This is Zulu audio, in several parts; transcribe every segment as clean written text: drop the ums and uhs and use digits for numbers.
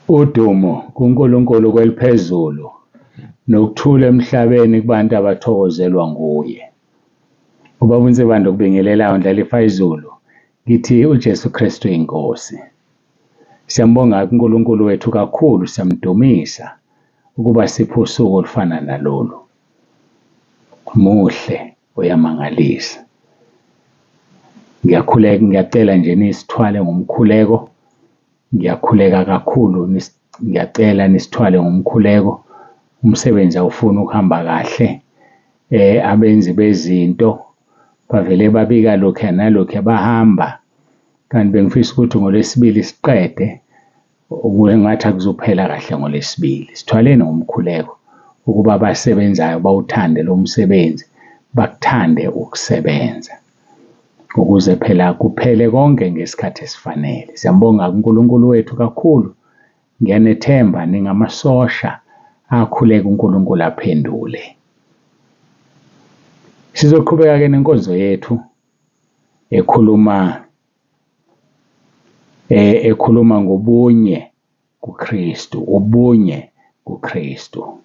Udumo kuNkulunkulu kweliphezulu nokuthula emhlabeni kubantu abathokozelwa nguye. Ubaba uNsibanda okubingelelayo ndlalifa izulu. Ngithi uJesu Kristu inkosi. Siyambonga uNkulunkulu wethu kakhulu, siyamdumisa ukuba siphe usuku olufana nalolu. Muhle, uyamangalisa. Ngiyakhuleka, ngiyacela nje nisithwale ngomkhuleko. Ngiyakhuleka kakhulu, ngiyacela nisithwale ngomkhuleko. Umsebenzi awufuna ukuhamba kahle. Abenzi bezinto bavele babika lokhu nalokhu bahamba. Kanti bengifisa ukuthi ngoLwesibili siqede, ngathi akuzuphela kahle ngoLwesibili. Sithwaleni ngomkhuleko ukuba abasebenzayo bawuthande lo msebenzi, bakuthande ukusebenza, ukuze phela kuphele konke ngesikhathi esifanele. Siyambonga uNkulunkulu wethu kakhulu. Ngiyanethemba ningamasosha akhuleka uNkulunkulu aphendule. Sizoqhubeka-ke nenkonzo yethu ekhuluma ngobunye kuKristu, ubunye kuKristu.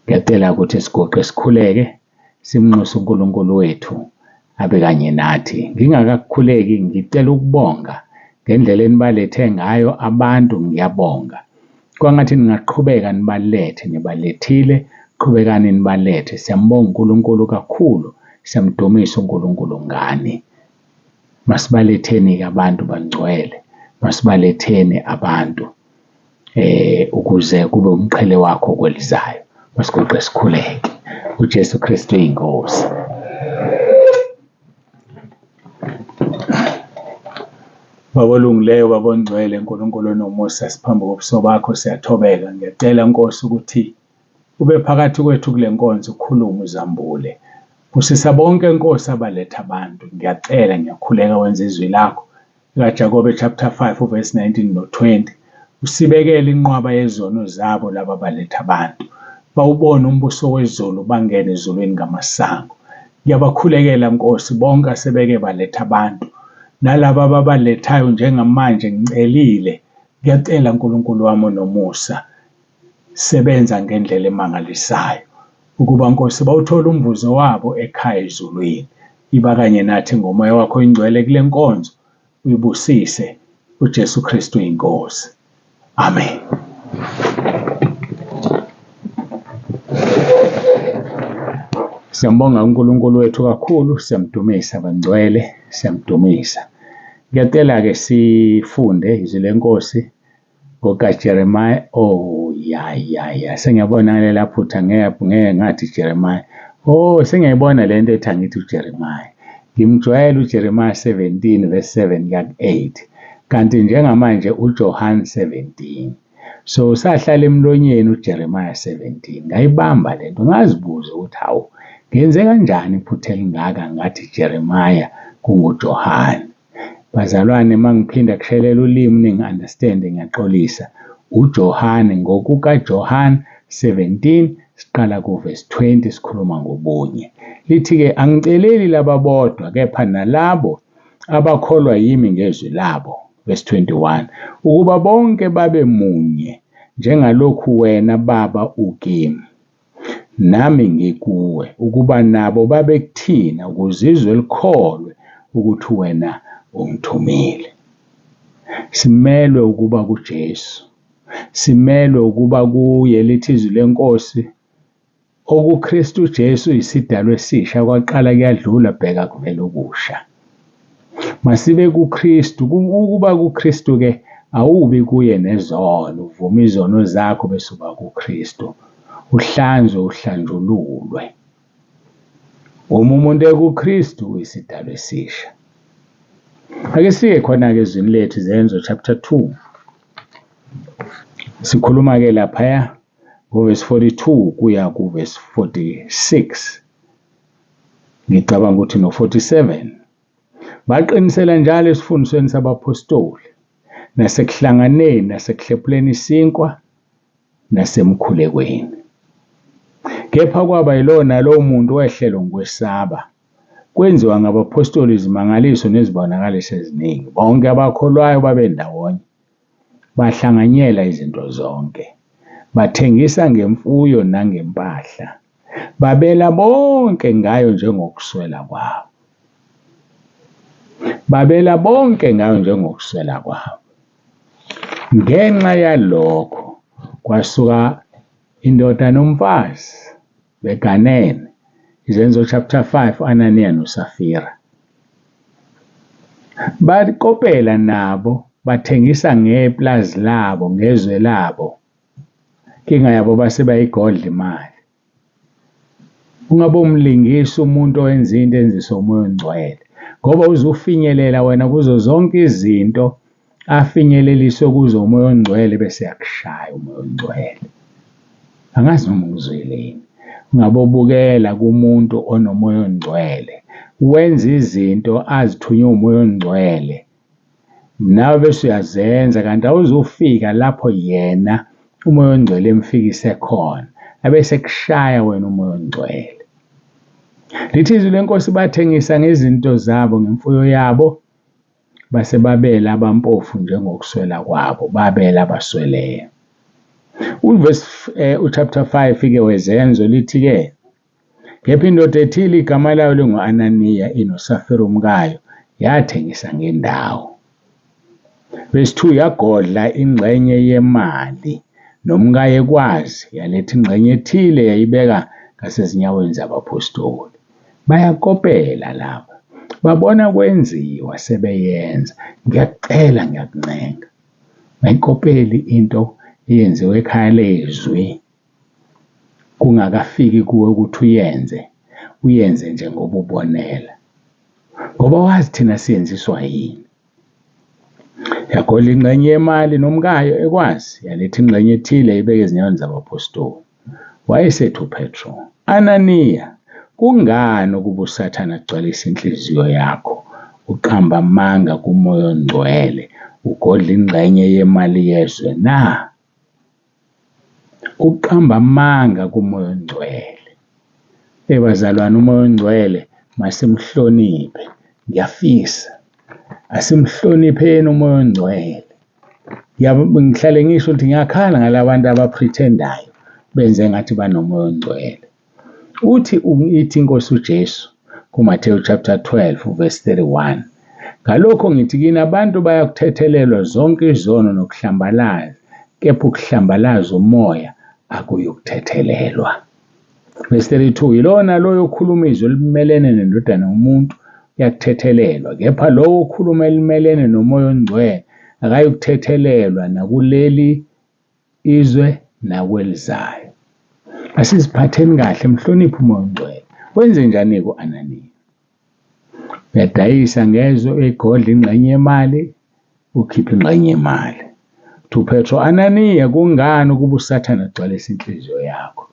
Ngiyacela ukuthi sigoqe sikhuleke, simnxuse uNkulunkulu wethu abe kanye nathi. Ngingakakhuleki ngicela ukubonga ngendlela enibalethe ngayo abantu. Ngiyabonga. Kwangathi ningaqhubeka nibalethe, nibalethile, qhubekani nibalethe. Siyambonga uNkulunkulu kakhulu, siyamdumisa uNkulunkulu ngani. Masibaletheni-ke abantu bangcwele, masibaletheni abantu ukuze kube umqhele wakho kwelizayo. Masigoqe sikhuleke. uJesu Kristu inkosi. Baba olungileyo, Baba ongcwele, uNkulunkulu onomusa, siphambi kobuso bakho siyathobeka. Ngiyacela Nkosi ukuthi ube phakathi kwethu kule nkonzo, ukhulume uzambule. Busisa bonke Nkosi abaletha abantu. Ngiyacela, ngiyakhuleka wenza izwi lakho. KaJakobe chapter 5 verse 19 no-20. Usibekele inqwaba yezono zabo laba baletha abantu. Bawubone umbuso wezulu, bangene ezulwini ngamasango. Ngiyabakhulekela Nkosi bonke asebeke baletha abantu. Nalaba ababalethayo njengamanje ngicelile. Ngiyacela uNkulunkulu wami onomusa, sebenza ngendlela emangalisayo ukuba Nkosi bawuthola umvuzo wabo ekhaya ezulwini. Iba kanye nathi ngomoya wakho ingcwele kule nkonzo, uyibusise. uJesu Kristu inkosi. Amen. Siyambonga uNkulunkulu wethu kakhulu, siyamdumisa bangcwele, siyamdumisa. Ngiyacela-ke sifunde izwi lenkosi ngokaJeremiya. Sengiyabona ngalela phutha, ngeke ngathi Jeremiya. Sengiyayibona le nto ethi angithi uJeremiya. Ngimjwayele uJeremiya 17 verse 7 ku-8. Kanti njengamanje uJohane 17. So usahlala emlonyeni uJeremiya 17. Ngayibamba le nto, ngazibuza ukuthi hawu, ngenze kanjani iphutha elingaka ngathi Jeremiya kunguJohane. Bazalwane, mangiphinda kushelela ulimi ningi-understand, ngiyaxolisa. uJohane ngokukaJohane 17 siqala ku-verse 20 sikhuluma ngobunye. Lithi-ke angiceleli laba bodwa, kepha nalabo abakholwa yimi ngezwi labo, verse 21, ukuba bonke babe munye njengalokhu wena Baba ukimi nami ngikuwe, ukuba nabo babe kuthina, ukuze izwe likholwe ukuthi wena ungithumile. Simelwe ukuba kuJesu, simelwe ukuba kuye. Lithi izwi lenkosi, okuKristu Jesu isidalwa esisha, kwaqala kuyadlula, bheka kuvela okusha. Masibe kuKristu. Ukuba kuKristu-ke awubi kuye nezono, uvuma izono zakho bese uba kuKristu, uhlanzwe, uhlanjululwe. Uma umuntu ekuKristu isidalwa esisha. Ake sike khona-ke ezwini lethu, Izenzo chapter 2. Sikhuluma-ke laphaya ngoverse 42 kuya kuverse 46. Ngicabanga ukuthi no-47. Baqinisela njalo esifundisweni sabapostoli, nasekuhlanganeni, nasekuhlephuleni isinkwa, nasemkhulekweni. Kepha kwaba yilona lowo muntu wehlelwa ngokwesaba. Kwenziwa ngabapostoli izimangaliso nezibonakaliso eziningi. Bonke abakholwayo babe ndawonye. bahlanganyela izinto zonke, bathengisa ngemfuyo nangempahla, babela bonke ngayo njengokuswela kwabo. Babela bonke ngayo njengokuswela kwabo. Ngenxa yalokho kwasuka indoda nomfazi beganene. Izenzo chapter 5, Ananiya noSafira. Bakopela nabo bathengisa ngepulazi labo, ngezwe labo. Inkinga yabo base bayigodla imali. Ungabe umlingisi umuntu owenza into enzisa umoya ongcwele, ngoba uzufinyelela wena kuzo zonke izinto afinyeleliswe kuzo umoya ongcwele bese yakushaya umoya ongcwele. Angazi noma uzweleni. Ungabe ubukela kumuntu onomoya ongcwele, wenza izinto azithunywe umoya ongcwele, nawe bese uyazenza kanti awuzufika lapho yena umoya ongcwele emfikise khona, abese kushaya wena umoya ongcwele. Lithi izwi lenkosi bathengisa ngezinto zabo, ngemfuyo yabo, base babela abampofu njengokuswela kwabo, babela abasweleyo. Chapter 5 wezenzo lithi-ke, kepha indoda ethile igama layo lingu-Ananiya inosafira umkayo yathengisa ngendawo. Verse 2, yagodla ingxenye yemali nomkayo ekwazi, yaletha ingxenye ethile yayibeka ngasezinyaweni zabapostoli. Bayakopela laba, babona kwenziwa sebeyenza. Ngiyakucela, ngiyakuncenga, mayikopeli into eyenziwe ekhaya lezwi kungakafiki kuwe ukuthi uyenze nje ngoba ubonela, ngoba wazi thina siyenziswa yini. Yagodla ingxenye yemali nomkayo ekwazi, yaletha ingxenye ethile yayibeka ezinyaweni zabapostoli. Wayesethi uPetro, Ananiya, kungani ukuba uSathane agcwalise inhliziyo yakho, uqamba amanga kumoya ongcwele, ugodla ingxenye yemali yezwe na? Uqamba amanga kumoya ongcwele. Bazalwane, umoya ongcwele masimhloniphe. Ngiyafisa asimhlonipheni umoya ongcwele. Ngihlale ngisho ukuthi ngiyakhala ngalabantu abaprethendayo benze ngathi banomoya ongcwele. Ithi inkosi uJesu kuMathewu chapter 12 verse 31, ngalokho ngithi kini abantu bayakuthethelelwa zonke izono nokuhlambalaza, kepha ukuhlambalaza umoya akuyukuthethelelwa. Verse 32, yilona loyo okhuluma izwi elimelene nendodana yomuntu uyakuthethelelwa, kepha lowo okhuluma elimelene nomoya ongcwele akayukuthethelelwa nakuleli izwe nakwelizayo. Asiziphatheni kahle, mhloniphe umoya ongcwele. Wenze njani ku-Ananiya? Uyadayisa ngezwe, egodla ingxenye yemali, ukhipha ingxenye yemali. UPetro, Ananiya, kungani ukuba uSathane agcwalise inhliziyo yakho?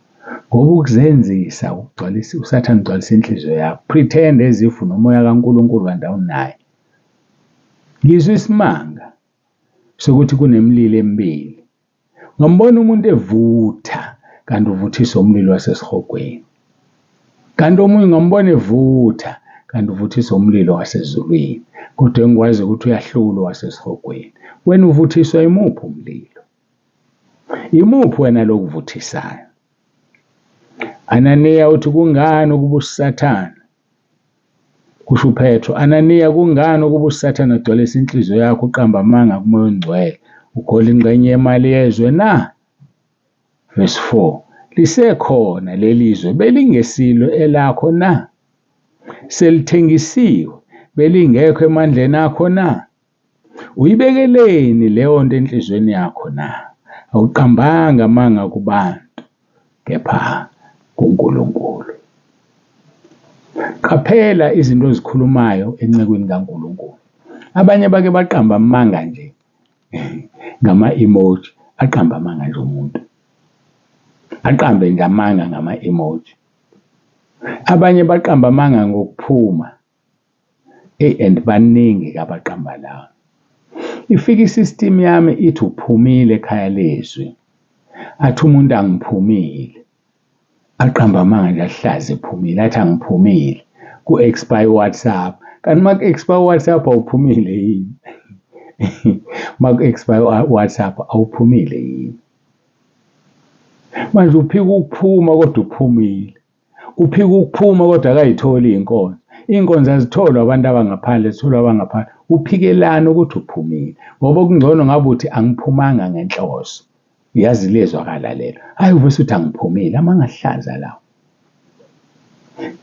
Ngoba ukuzenzisa uSathane ugcwalisa inhliziyo yakho. Pretend as if unomoya kaNkulunkulu kanti awunaye. Ngizwe isimanga sokuthi kunemililo emibili. Ngambona umuntu evutha kanti uvuthisa umlilo wasesihogweni. Kanti omunye ngambona evutha kanti uvuthisa umlilo wasezulwini. Kodwa engikwazi ukuthi uyahlula wasesihogweni. Wena uvuthiswa imuphi umlilo? Imuphi wena lokuvuthisayo? Ananiya uthi kungani ukuba uSathane? Kusho uPetro, Ananiya, kungani ukuba uSathane agcwalise inhliziyo yakho, uqamba amanga kumoya ongcwele, ugodla ingxenye yemali yezwe na? Verse 4, lisekhona lelizwe belingesilo elakho na? Selithengisiwe belingekho emandleni akho na? Uyibekeleni leyo nto enhlizweni yakho na? Awuqambanga amanga kubantu, kepha kuNkulunkulu. Qaphela izinto ozikhulumayo encekweni kaNkulunkulu. Abanye bake baqamba amanga nje ngama-emoji, aqamba amanga nje umuntu. Aqambe nje amanga ngama-emoji. Abanye baqamba amanga ngokuphuma. And baningi abaqamba lawo. Ifika isystem yami ithi uphumile ekhaya lezwi. Athi umuntu angiphumile. Aqamba amanga nje ahlaze ephumile, athi angiphumile. Ku-expire WhatsApp. Kanti uma ku-expire WhatsApp awuphumile yini? maku-expire WhatsApp awuphumile yini? Manje uphika ukuphuma kodwa uphumile. Uphika ukuphuma kodwa akayitholi iy'nkonzo. Iy'nkonzo azitholwa abantu abangaphandle, zitholwa abangaphandle. Uphikelana ukuthi uphumile. Ngoba okungcono ngabe uthi angiphumanga ngenhloso. Yazi lezwakala lelo. Hhayi uvese uthi angiphumile, amangahlaza lawo.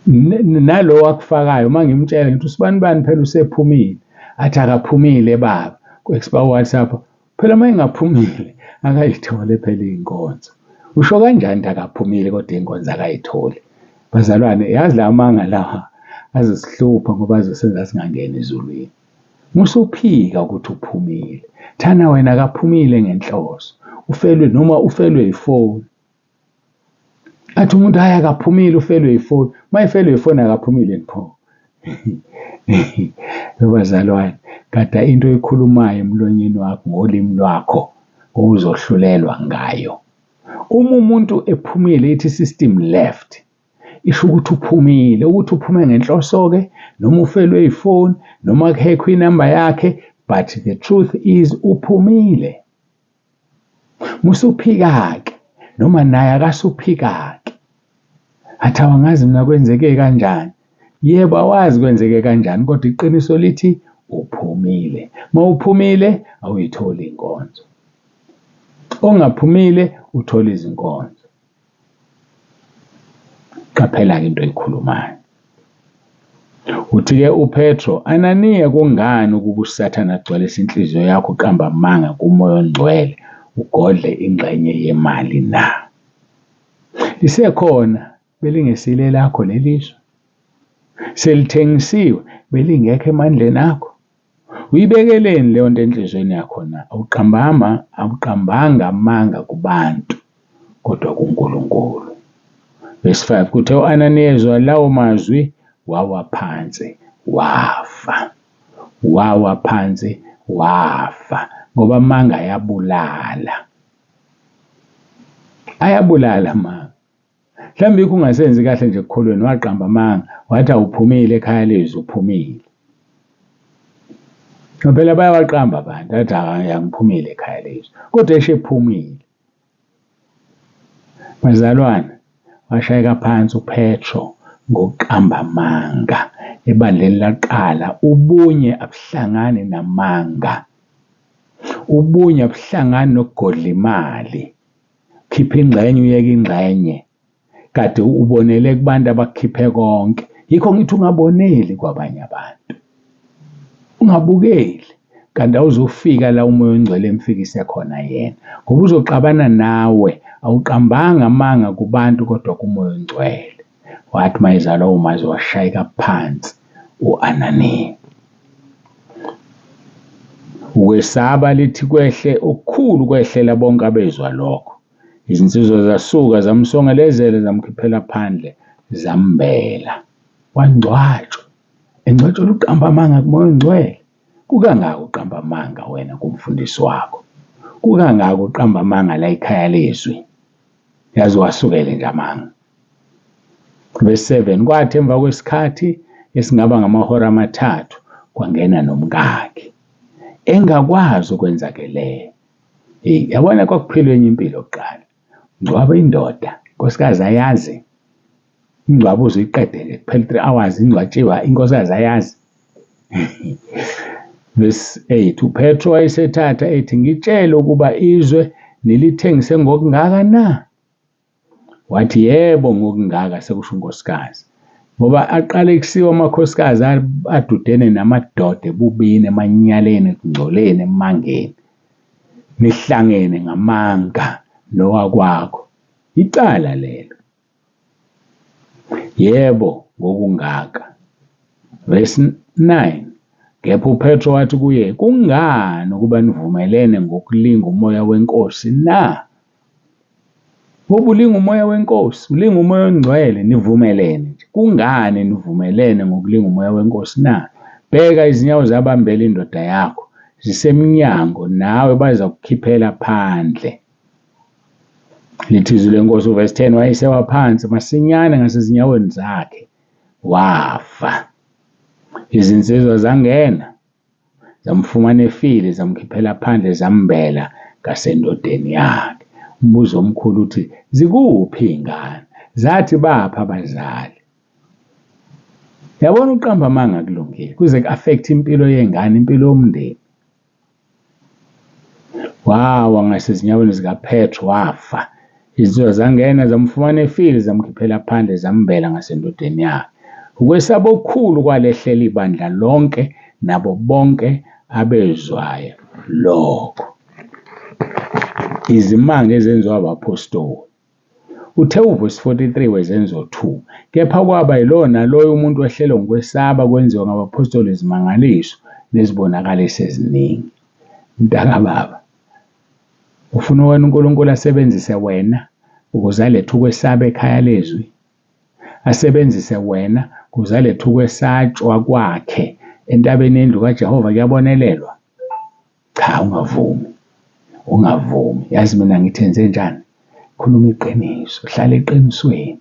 Nalo akufakayo uma ngimtshela ngithi usibani bani phela usephumile. Athi akaphumile baba. Ku-expire WhatsApp. Phela uma engaphumile akayithole phela iy'nkonzo. Usho kanjani ukuthi akaphumile kodwa iy'nkonzo akayitholi? Bazalwane, yazi la manga lawa azosihlupha ngoba azosenza singangeni ezulwini. Musuphika ukuthi uphumile. Thana wena akaphumile ngenhloso. Ufelwe noma ufelwe ifoni. Athi umuntu hhayi akaphumile ufelwe ifoni. Uma efelwe ifoni akaphumile pho. Bazalwane, gada into oyikhulumayo emlonyeni wakho ngolimi lwakho ozohlulelwa ngayo. Uma umuntu ephumile ithi system left, isho ukuthi uphumile. Ukuthi uphume ngenhloso-ke, noma ufelwe ifoni, noma kuhackwe inamba yakhe, but the truth is uphumile. Musuphika-ke, noma naye akasuphika-ke. Athi awangazi mina kwenzeke kanjani. Yebo awazi kwenzeke kanjani, kodwa iqiniso lithi uphumile. Uma uphumile awuyitholi inkonzo. Ongaphumile uthola izinkonzo. Qaphela-ke into oyikhulumayo. Uthi-ke uPetro, Ananiya kungani ukuba uSathane agcwalise inhliziyo yakho uqamba amanga kumoya ongcwele ugodle ingxenye yemali na? Lisekhona belingesile lakho lelizwe. Selithengisiwe belingekho emandleni akho. Uyibekeleni leyo nto enhlizweni yakho na? Awuqambanga amanga kubantu kodwa kuNkulunkulu. Verse 5 kuthe u-Ananiya ezwa lawo mazwi wawa phansi wafa. Wawa phansi wafa ngoba amanga ayabulala. Ayabulala amanga. Mhlawumbe kungasenzi kahle nje ekukholweni waqamba amanga wathi awuphumile ekhaya lezwi uphumile. Phela bayawaqamba abantu athi angiphumile ekhaya lezwi kodwa eshe ephumile. Bazalwane, washayeka phansi uPetro ngokuqamba amanga ebandleni laqala. Ubunye abuhlangane namanga. Ubunye abuhlangane nokugodla imali. Khipha ingxenye uyeka ingxenye. Kade ubonele kubantu abakukhiphe konke. Yikho ngithi ungaboneli kwabanye abantu. Ungabukeli. Kanti awuzofika la umoya ongcwele emfikise khona yena. Ngoba uzoxabana nawe. Awuqambanga amanga kubantu kodwa kumoya ongcwele. Wathi mayezalwa umazi washayeka phansi u-Ananiya. Ukwesaba lithi kwehle okukhulu kwehlela bonke abezwa lokho. Izinsizwa zasuka zamsongelezela zamkhiphela phandle zambela. Wangcwatshwa. Engcwatshwa uqamba amanga kumoya ongcwele. Kukangaka uqamba amanga wena kumfundisi wakho. Kukangaka uqamba amanga la ekhaya lezwi. Yazi wasukele nje amanga. Verse 7 kwathi emva kwesikhathi esingaba ngamahora amathathu kwangena nomkakhe. Engakwazi ukwenzakeleyo. Yabona kwakuphilwe enye impilo yokuqala. Ngcwaba indoda, inkosikazi ayazi. Ingcwabo uzuyiqede nje kuphela 3 hours ingcwatshiwa inkosikazi ayazi. Verse 8 uPetro wayesethatha ethi ngitshele ukuba izwe nilithengise ngokungaka na? Wathi yebo ngokungaka sekusho unkosikazi. Ngoba aqale kusiwa amakhosikazi adudene namadoda ebubini emanyaleni ekungcoleni emangeni. Nihlangene ngamanga nowakwakho. Icala lelo. Yebo ngokungaka. Verse 9 kepha uPetro wathi kuye kungani ukuba nivumelene ngokulinga umoya wenkosi na? Ngoba ulinga umoya wenkosi, ulinga umoya ongcwele nivumelene nje. Kungani nivumelene ngokulinga umoya wenkosi na? Bheka izinyawo zabambela indoda yakho zisemnyango nawe baza kukhiphela phandle. Lithi izwi lenkosi uverse 10 wayesewa phansi masinyane ngasezinyaweni zakhe wafa. Izinsizwa zangena zamfumana efile, zamkhiphela phandle, zambela ngasendodeni yakhe. Umbuzo omkhulu uthi, zikuphi iy'ngane? Zathi bapha abazali. Yabona uqamba amanga kulungile, kuze ku-affect impilo yengane, impilo yomndeni. Wawa ngasezinyaweni zikaPetro, wafa. Izinsizwa zangena, zamfumana efile, zamkhiphela phandle, zambela ngasendodeni yakhe. Ukwesaba okukhulu kwalehlela ibandla lonke nabo bonke abezwayo lokho. Izimanga ezenziwa abapostoli. Uthe uverse 43 wezenzo 2, kepha kwaba yilowo naloyo umuntu wehlelwe ngokwesaba kwenziwa ngabapostoli izimangaliso nezibonakaliso eziningi. Mntakababa, ufuna wena uNkulunkulu asebenzise wena ukuze alethe ukwesaba ekhaya lezwi? Asebenzise wena ukuze alethe ukwesatshwa kwakhe entabeni yendlu kaJehova kuyabonelelwa? Cha, ungavumi. Ungavumi. Yazi mina ngithenze njani? Khuluma iqiniso, hlala eqinisweni.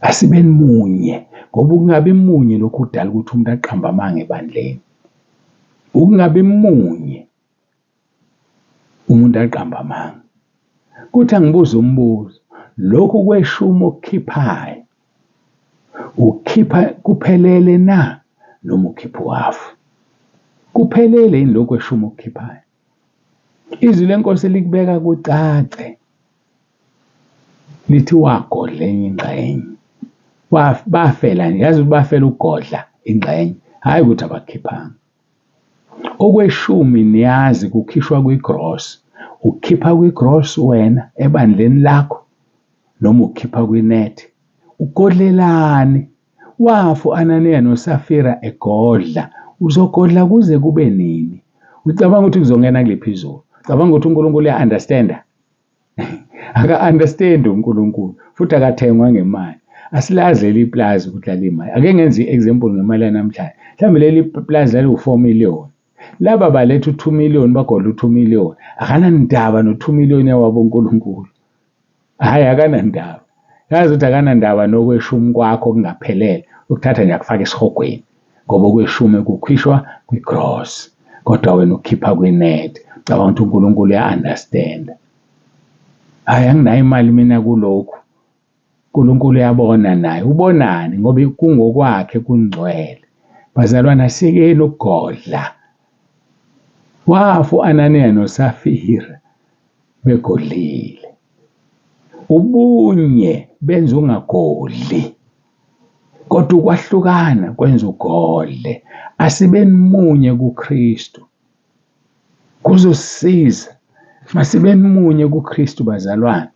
Asibeni munye, ngoba ukungabi munye lokhu kudala ukuthi umuntu aqamba amanga ebandleni. Ukungabi munye umuntu aqamba amanga. Kuthi angibuza umbuzo, lokhu kweshuma okukhiphayo, ukhipha kuphelele na noma ukhipha uhafu? Kuphelele yini lokhu kweshuma okukhiphayo? Izwi lenkosi likubeka kucace. Lithi wagodla enye ingxenye. Bafela nje, yazi ukuthi bafela ukugodla ingxenye, hhayi ukuthi abakhiphanga. Okweshumi niyazi kukhishwa kwigross. Ukhipha kwigross wena ebandleni lakho noma ukhipha kwinethi? Ugodlelani? Wafa u-Ananiya noSafira egodla. Uzogodla kuze kube nini? Ucabanga ukuthi kuzongena kulephi izulu? Ucabanga ukuthi uNkulunkulu uya-understanda? Aka-understand uNkulunkulu, futhi akathengwa ngemali. Asilazeli iplazi ukuthi lalima. Ake ngenze i-example ngemali yanamhlanje. Mhlawumbe leli plazi lali u-4 million. Laba baletha u-2 million, bagodla u-2 million. Akanandaba no-2 million yawabo uNkulunkulu. Hhayi, akanandaba. Yazi ukuthi akanandaba nokweshumi kwakho okungaphelele, ukuthatha nje akufake esihogweni. Ngoba okweshume kukhishwa kwigross, kodwa wena ukhipha kwinet. Ucabanga ukuthi uNkulunkulu uya-understand? Hhayi, anginayo imali mina kulokhu. uNkulunkulu uyabona naye. Ubonani? Ngoba kungokwakhe kungcwele. Bazalwana, sikeni ukugodla. Wafa u-Ananiya noSafira begodlile. Ubunye benza ungagodli, kodwa ukwahlukana kwenza ugodle. Asibeni munye kuKristu, kuzosisiza. Masibeni munye kuKristu bazalwane.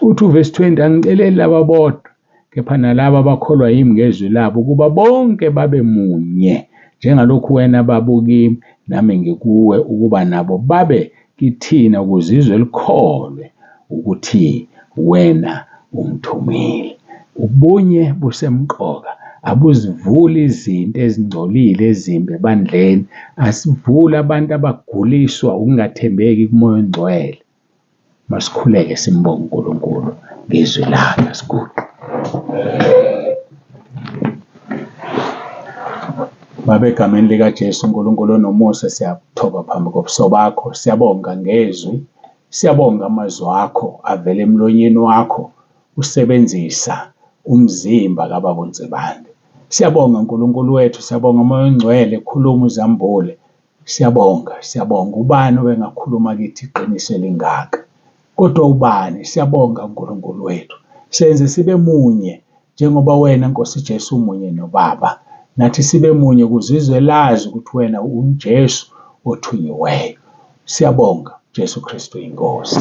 Uthi uverse 20, angiceleli laba bodwa, kepha nalabo abakholwa yimi ngezwi labo, ukuba bonke babe munye, njengalokhu wena baba kimi nami ngikuwe, ukuba nabo babe kithina, ukuze izwe likholwe ukuthi wena ungithumile. Ubunye busemqoka. Abuzivuli izinto ezingcolile ezimbi ebandleni. Asivule abantu abaguliswa ukungathembeki kumoya ongcwele. Masikhuleke simbonge uNkulunkulu ngezwi lakhe. Sikude. Baba, egameni likaJesu uNkulunkulu onomusa, siyakuthoba phambi kobuso bakho. Siyabonga ngezwi, siyabonga amazwi akho avela emlonyeni wakho usebenzisa umzimba kababa uNtsibande. Siyabonga uNkulunkulu wethu, siyabonga umoya ongcwele khuluma uzambule. Siyabonga ubani obengakhuluma kithi iqiniso elingaka, kodwa ubani? Siyabonga uNkulunkulu wethu, senze sibe munye njengoba wena Nkosi Jesu umunye noBaba. Nathi sibe munye ukuze izwe lazi ukuthi wena uJesu othunyiweyo. Siyabonga Jesu Kristu inkosi.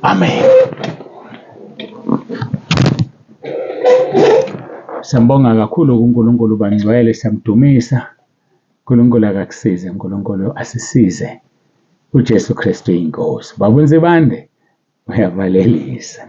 Amen. Siyambonga kakhulu uNkulunkulu bangcwele, siyamdumisa. uNkulunkulu akakusize, uNkulunkulu asisize. uJesu Kristu inkosi. Baba uNtsibande uyavalelisa.